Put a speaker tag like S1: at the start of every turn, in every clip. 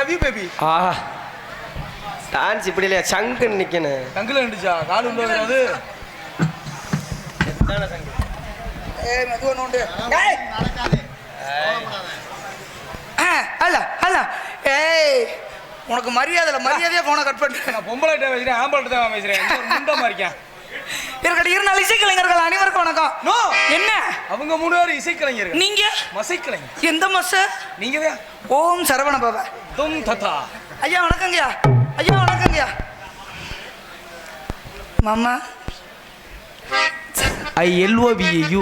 S1: Love you baby.
S2: Dance இப்படி இல்லையா, சங்கு நிக்கணும்.
S1: சங்குல நின்றுச்சா? கால் உண்டு வருது. மெதுவா நோண்டு. அல்ல அல்ல ஏய், உனக்கு மரியாதையா போன கட் பண்ணிட்டு. நான் பொம்பளை பேசுறேன், ஆம்பளை தான் பேசுறேன். முண்டமா இருக்கேன். இருந்தாலும் இசைக்கலைஞர்கள் அனைவருக்கும் வணக்கம். நோ என்ன, அவங்க 3 பேரும் இசைக்கலைஞர்கள். நீங்க மசைக்கலைஞர். எந்த மச? நீங்க தான். ஓம் சரவண பாபா தும் ததா. ஐயா வணக்கங்கய்யா. ஐயா வணக்கங்கய்யா. மாமா
S2: I L O V you.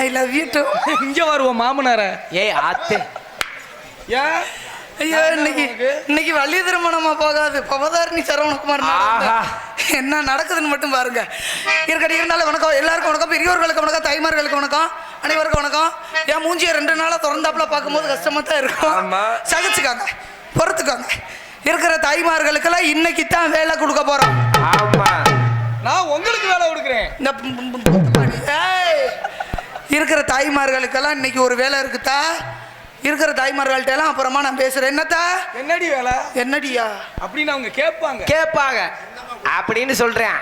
S1: I love you too. இங்க வருவோம் மாமனார.
S2: ஏய் ஆத்தே.
S1: ஏன் ஐயா இன்னைக்கு வள்ளி திருமணமா போகாது, பவதாரணி சரவணகுமார். என்ன நடக்குதுன்னு மட்டும் பாருங்க. இருந்தாலும் வணக்கம் எல்லாருக்கும் வணக்கம், பெரியவர்களுக்கு வணக்கம், தாய்மார்களுக்கு வணக்கம், அனைவருக்கும் வணக்கம். என் மூஞ்சியை 2 நாளா திறந்தாப்புல பார்க்கும்போது கஷ்டமா தான் இருக்கும். சகிச்சுக்காங்க, பொறுத்துக்காங்க. இருக்கிற தாய்மார்களுக்கெல்லாம் இன்னைக்கு தான் வேலை கொடுக்க போறோம். நான் உங்களுக்கு வேலை கொடுக்குறேன். இருக்கிற தாய்மார்களுக்கெல்லாம் இன்னைக்கு ஒரு வேலை இருக்குதா? இருக்கிற தாய்மார்கள்ட்ட எல்லாம் அப்புறமா நான் பேசுறேன். என்னத்தா என்னடி வேலை? என்னடியா அப்படின்னு அவங்க கேட்பாங்க
S2: அப்படின்னு சொல்றேன்.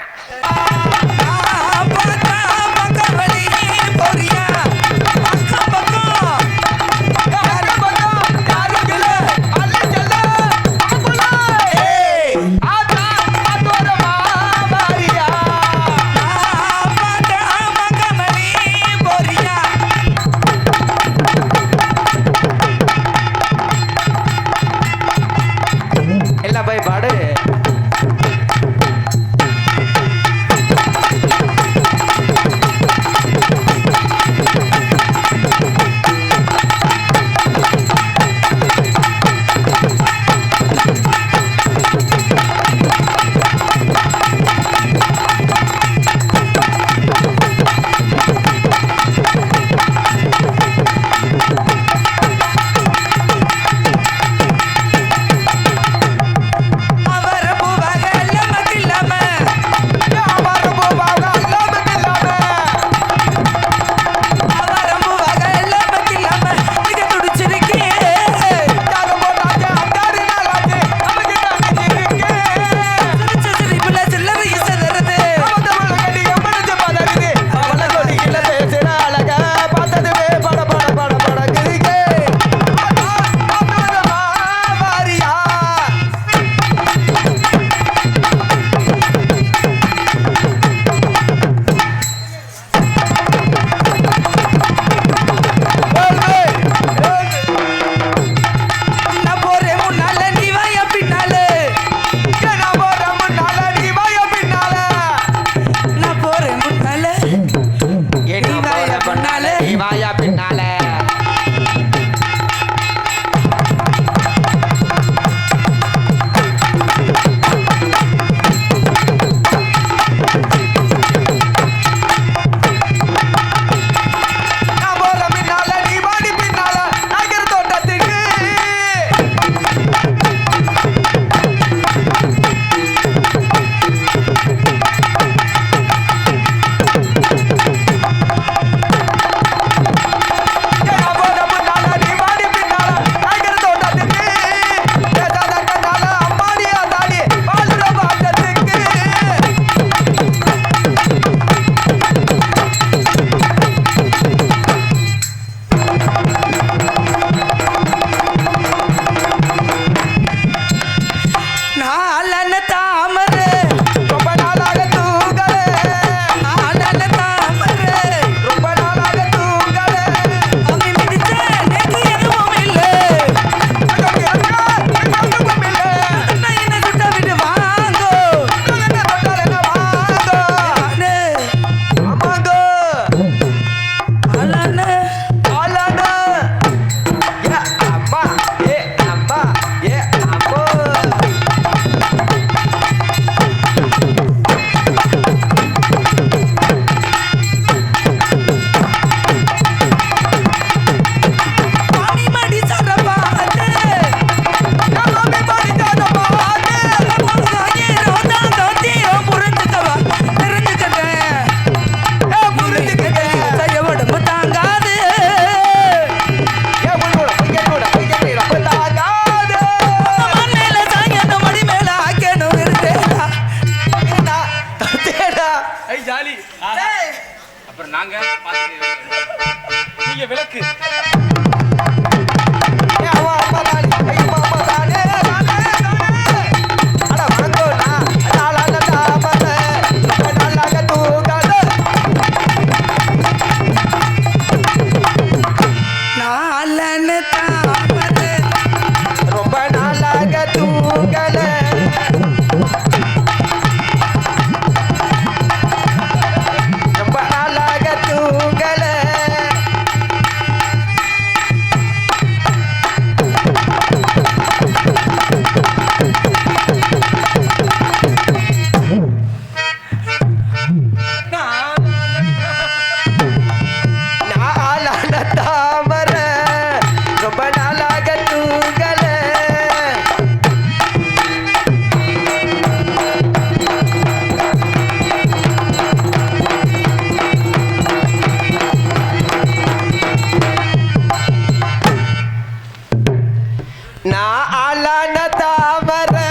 S2: நான் ஆளான தாமரை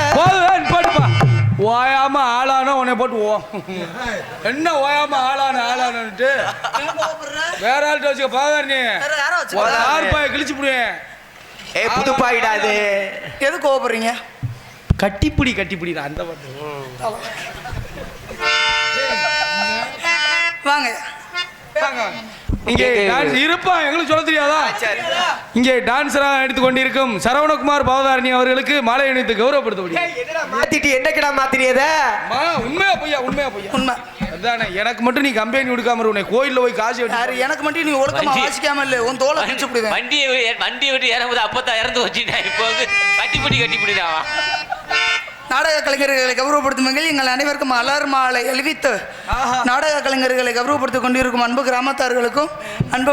S3: போட்டுப்பா ஓயாம ஆளான உன்னை போட்டு என்ன ஓயாம ஆளானுட்டு வேற ஆள்கிட்ட வச்சுக்க பாதார் நீ ஆர்பாய கிழிச்சு புடுவேன்.
S2: ஏ புதுப்பாயிடாது.
S1: எது கோவப்படுறீங்க?
S3: கட்டிப்பிடி அந்த பாட்டு
S1: வாங்க
S3: இங்கே டான்ஸ் இருப்பான் எங்களுக்கு சொல்ல தெரியாதா? இங்கே டான்ஸராக எடுத்துக்கொண்டிருக்கும் சரவணகுமார் பவதாரணி அவர்களுக்கு மாலை அணிவித்து கௌரவப்படுத்த
S2: மாத்திட்டு என்னக்கடா மாத்திரியத?
S3: உண்மையா பொய்யா?
S1: உண்மை
S3: அதானே. எனக்கு மட்டும் நீ கம்பெனி கொடுக்காம உன்னை கோயில்ல போய் காசு
S1: யாரு எனக்கு மட்டும் நீ ஒழுக்கமா வாசிக்காம இல்ல உன் தோலை பிடிச்சு விடுவேன்.
S4: வண்டியை விட்டு இறங்குது அப்பதான் இறந்து வச்சுட்டேன். இப்போ வந்து கட்டிப்பிடிதான்
S1: நாடக கலைஞர்களை கௌரவப்படுத்தும் வகையில் எங்கள் அனைவருக்கும் மலர் மாலை எழுவித்து நாடக கலைஞர்களை கௌரவப்படுத்திக் கொண்டிருக்கும் அன்பு கிராமத்தார்களுக்கும் அன்பு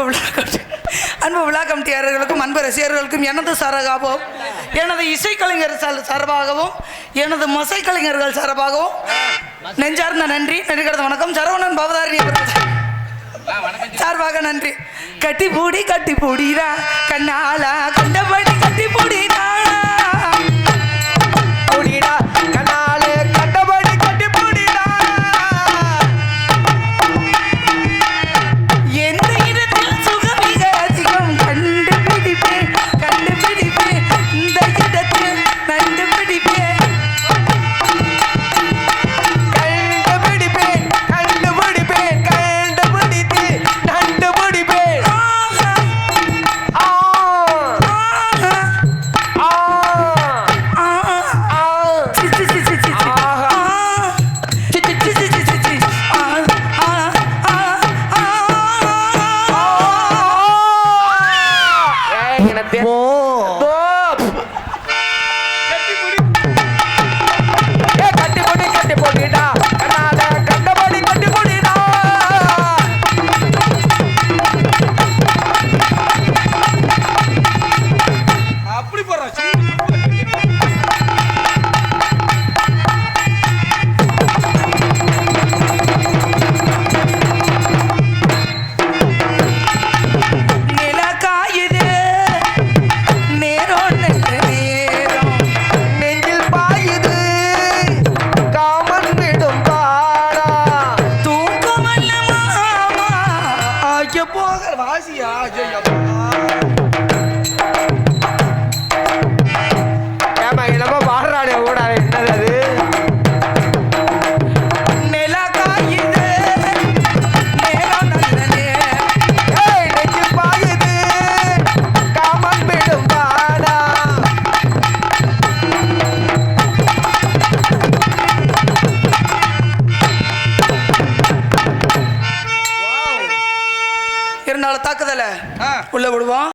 S1: விழா கமிட்டியாளர்களுக்கும் அன்பு ரசிகர்களுக்கும் எனது சார்பாகவும் எனது இசைக்கலைஞர் சார்பாகவும் எனது மசை கலைஞர்கள் சார்பாகவும் நெஞ்சார்ந்த நன்றி நெருக்கிறது வணக்கம். சரவணன் பவதாரணி சார்பாக நன்றி. கட்டி பூடிடா கண்ணாலா கண்டபடி கட்டி பூடிடா
S2: கனாலே கண்டபடி கட்டி பூடிடா.
S1: எந்த இடத்தில் சுகமிக அதிகம் கண்டுபிடிப்பேன் இந்த இடத்தில் கண்டுபிடித்து தாக்குதல உள்ள விடுவோம்.